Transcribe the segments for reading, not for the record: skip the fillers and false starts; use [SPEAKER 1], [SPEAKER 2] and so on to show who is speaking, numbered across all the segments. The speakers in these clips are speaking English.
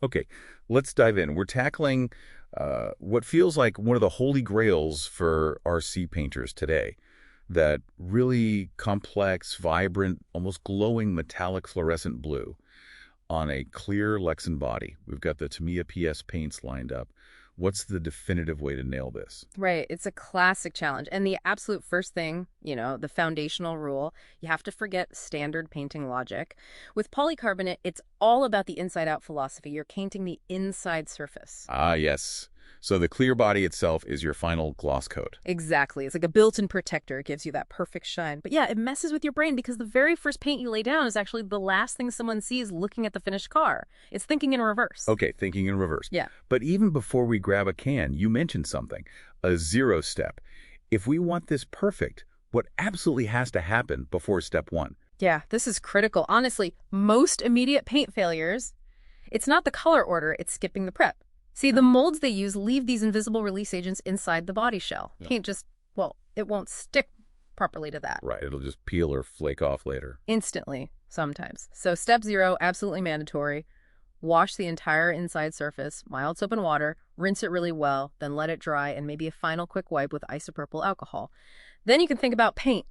[SPEAKER 1] Okay, let's dive in. We're tackling what feels like one of the holy grails for RC painters today. That really complex, vibrant, almost glowing metallic fluorescent blue on a clear Lexan body. We've got the Tamiya PS paints lined up. What's the definitive way to nail this?
[SPEAKER 2] Right. It's a classic challenge. And the absolute first thing, the foundational rule, you have to forget standard painting logic. With polycarbonate, it's all about the inside out philosophy. You're painting the inside surface.
[SPEAKER 1] Ah, yes. So the clear body itself is your final gloss coat.
[SPEAKER 2] Exactly. It's like a built-in protector. It gives you that perfect shine. But yeah, it messes with your brain because the very first paint you lay down is actually the last thing someone sees looking at the finished car. It's thinking in reverse.
[SPEAKER 1] Okay, thinking in reverse.
[SPEAKER 2] Yeah.
[SPEAKER 1] But even before we grab a can, you mentioned something, a zero step. If we want this perfect, what absolutely has to happen before step one?
[SPEAKER 2] Yeah, this is critical. Honestly, most immediate paint failures, it's not the color order, it's skipping the prep. See, the molds they use leave these invisible release agents inside the body shell.
[SPEAKER 1] Yeah.
[SPEAKER 2] Paint just, well, it won't stick properly to that.
[SPEAKER 1] Right, it'll just peel or flake off later.
[SPEAKER 2] Instantly, sometimes. So step 0, absolutely mandatory. Wash the entire inside surface, mild soap and water, rinse it really well, then let it dry, and maybe a final quick wipe with isopropyl alcohol. Then you can think about paint.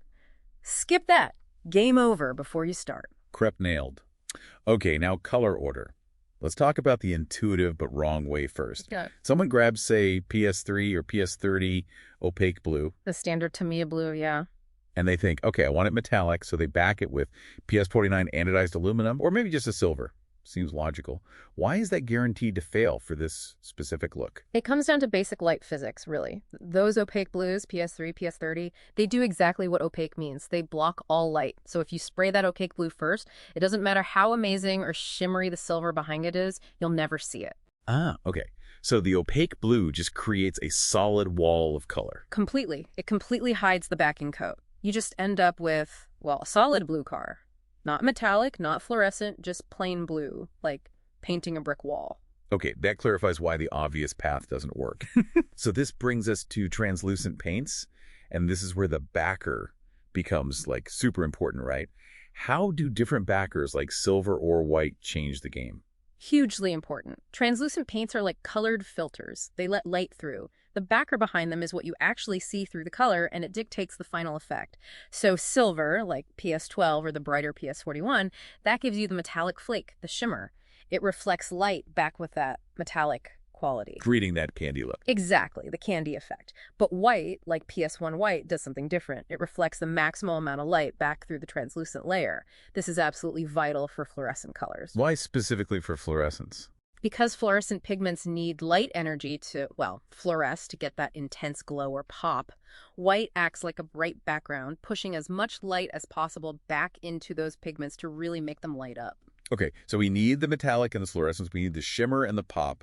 [SPEAKER 2] Skip that. Game over before you start.
[SPEAKER 1] Crep nailed. Okay, now color order. Let's talk about the intuitive but wrong way first.
[SPEAKER 2] Yeah.
[SPEAKER 1] Someone grabs, say, PS3 or PS30 opaque blue,
[SPEAKER 2] The standard Tamiya blue, yeah.
[SPEAKER 1] and they think, okay, I want it metallic, so they back it with PS49 anodized aluminum, or maybe just a silver. Seems logical. Why is that guaranteed to fail for this specific look?
[SPEAKER 2] It comes down to basic light physics, really. Those opaque blues, PS3, PS30, they do exactly what opaque means. They block all light. So if you spray that opaque blue first, it doesn't matter how amazing or shimmery the silver behind it is, you'll never see it.
[SPEAKER 1] Ah, okay. So the opaque blue just creates a solid wall of color.
[SPEAKER 2] Completely. It completely hides the backing coat. You just end up with, well, a solid blue car. Not metallic, not fluorescent, just plain blue, like painting a brick wall.
[SPEAKER 1] Okay, that clarifies why the obvious path doesn't work. So this brings us to translucent paints, and this is where the backer becomes like super important, right? How do different backers like silver or white change the game?
[SPEAKER 2] Hugely important. Translucent paints are like colored filters. They let light through. The backer behind them is what you actually see through the color, and it dictates the final effect. So silver, like PS12 or the brighter PS41, that gives you the metallic flake, the shimmer. It reflects light back with that metallic quality.
[SPEAKER 1] Creating that candy look.
[SPEAKER 2] Exactly, the candy effect. But white, like PS1 white, does something different. It reflects the maximal amount of light back through the translucent layer. This is absolutely vital for fluorescent colors.
[SPEAKER 1] Why specifically for fluorescence?
[SPEAKER 2] Because fluorescent pigments need light energy to, well, fluoresce to get that intense glow or pop, white acts like a bright background, pushing as much light as possible back into those pigments to really make them light up.
[SPEAKER 1] Okay, so we need the metallic and the fluorescence. We need the shimmer and the pop.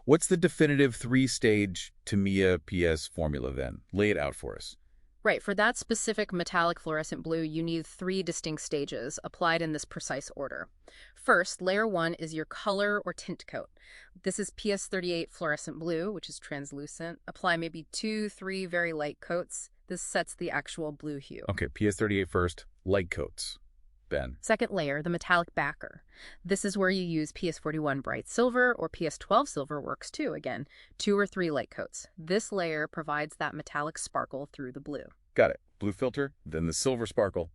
[SPEAKER 1] What's the definitive three-stage Tamiya PS formula then? Lay it out for us.
[SPEAKER 2] Right, for that specific metallic fluorescent blue, you need 3 distinct stages, applied in this precise order. First, layer 1 is your color or tint coat. This is PS38 fluorescent blue, which is translucent. Apply maybe 2, 3 very light coats. This sets the actual blue hue.
[SPEAKER 1] Okay, PS38 first, light coats. Ben.
[SPEAKER 2] Second layer, the metallic backer. This is where you use PS41 bright silver, or PS12 silver works too, again, 2 or 3 light coats. This layer provides that metallic sparkle through the blue.
[SPEAKER 1] Got it. Blue filter, then the silver sparkle.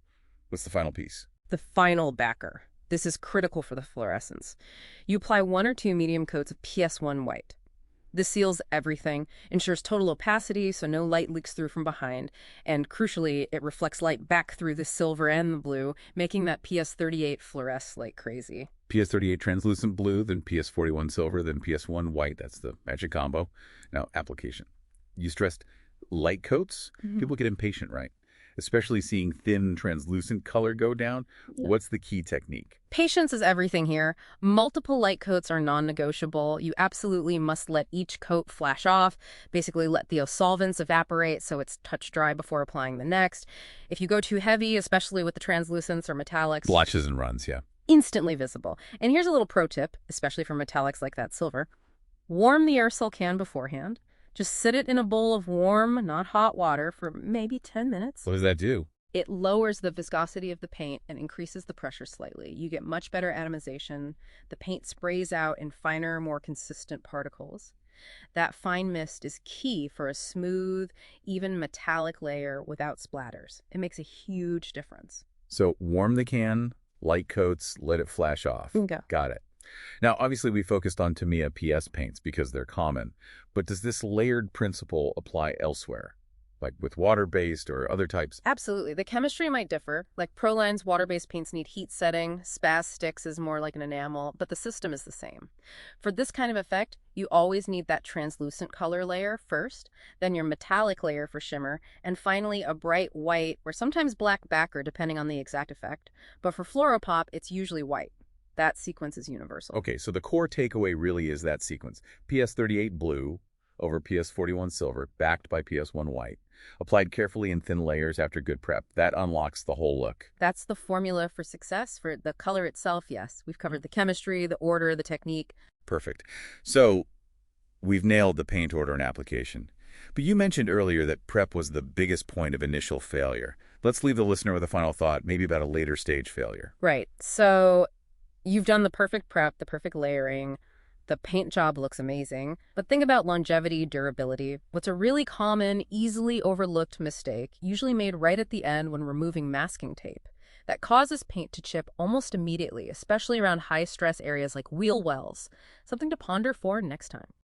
[SPEAKER 1] What's the final piece?
[SPEAKER 2] The final backer. This is critical for the fluorescence. You apply 1 or 2 medium coats of PS1 white. This seals everything, ensures total opacity so no light leaks through from behind, and crucially, it reflects light back through the silver and the blue, making that PS38 fluoresce like crazy.
[SPEAKER 1] PS38 translucent blue, then PS41 silver, then PS1 white. That's the magic combo. Now, application. You stressed light coats. People get impatient, right? Especially seeing thin, translucent color go down.
[SPEAKER 2] Yeah.
[SPEAKER 1] What's the key technique?
[SPEAKER 2] Patience is everything here. Multiple light coats are non-negotiable. You absolutely must let each coat flash off, basically let the solvents evaporate so it's touch dry before applying the next. If you go too heavy, especially with the translucents or metallics,
[SPEAKER 1] Blotches and runs, yeah.
[SPEAKER 2] instantly visible. And here's a little pro tip, especially for metallics like that silver. Warm the aerosol can beforehand. Just sit it in a bowl of warm, not hot water for maybe 10 minutes.
[SPEAKER 1] What does that do?
[SPEAKER 2] It lowers the viscosity of the paint and increases the pressure slightly. You get much better atomization. The paint sprays out in finer, more consistent particles. That fine mist is key for a smooth, even metallic layer without splatters. It makes a huge difference.
[SPEAKER 1] So warm the can, light coats, let it flash off.
[SPEAKER 2] Bingo.
[SPEAKER 1] Got it. Now, obviously, we focused on Tamiya PS paints because they're common, but does this layered principle apply elsewhere, like with water-based or other types?
[SPEAKER 2] Absolutely. The chemistry might differ. Like Proline's water-based paints need heat setting, Spaz Sticks is more like an enamel, but the system is the same. For this kind of effect, you always need that translucent color layer first, then your metallic layer for shimmer, and finally a bright white or sometimes black backer depending on the exact effect. But for Fluoropop, it's usually white. That sequence is universal.
[SPEAKER 1] Okay, so the core takeaway really is that sequence. PS38 blue over PS41 silver, backed by PS1 white. Applied carefully in thin layers after good prep. That unlocks the whole look.
[SPEAKER 2] That's the formula for success. For the color itself, yes. We've covered the chemistry, the order, the technique.
[SPEAKER 1] Perfect. So we've nailed the paint order and application. But you mentioned earlier that prep was the biggest point of initial failure. Let's leave the listener with a final thought, maybe about a later stage failure.
[SPEAKER 2] Right. So you've done the perfect prep, the perfect layering. The paint job looks amazing. But think about longevity, durability. What's a really common, easily overlooked mistake, usually made right at the end when removing masking tape, that causes paint to chip almost immediately, especially around high-stress areas like wheel wells. Something to ponder for next time.